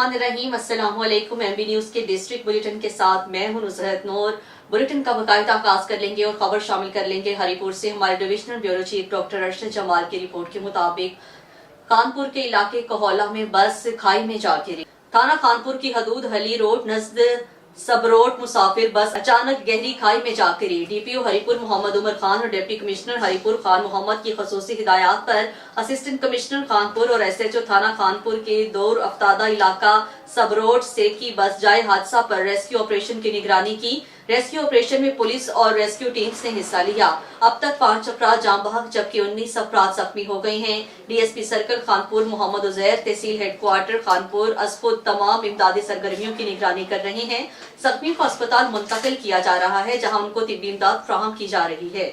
बिस्मिल्लाहिर्रहमानिर्रहीम। अस्सलाम वालेकुम। एमबी न्यूज के डिस्ट्रिक्ट बुलेटिन के साथ मैं हूं नुसरत नूर। बुलेटिन का बाकायदा आगाज कर लेंगे और खबर शामिल कर लेंगे हरिपुर से। हमारे divisional bureau chief doctor Arshad Jamal की रिपोर्ट के मुताबिक कानपुर के इलाके कहोला में बस खाई में जा गिरी। थाना खानपुर की हदूद हली रोड नजद सबरोट मुसाफिर बस अचानक गहरी खाई में जा गिरी। डीपीओ हरिपुर मोहम्मद उमर खान और डिप्टी कमिश्नर हरिपुर खान मोहम्मद की खसूसी हिदायत पर असिस्टेंट कमिश्नर खानपुर और एसएचओ थाना खानपुर के दौर अफ्तादा इलाका सबरोट से की बस जाए हादसा पर रेस्क्यू ऑपरेशन की निगरानी की। रेस्क्यू ऑपरेशन में पुलिस और रेस्क्यू टीम्स ने हिस्सा लिया। अब तक 5 अफराद जाम बहक जबकि 19 अफराद जख्मी हो गए हैं। डीएसपी सर्कल खानपुर मोहम्मद उजैर तहसील हेडक्वार्टर खानपुर असफुद तमाम इमदादी सरगर्मियों की निगरानी कर रहे हैं। जख्मियों को अस्पताल मुंतकिल किया जा रहा है जहां उनको तिब्बी इमदाद फराहम की जा रही है।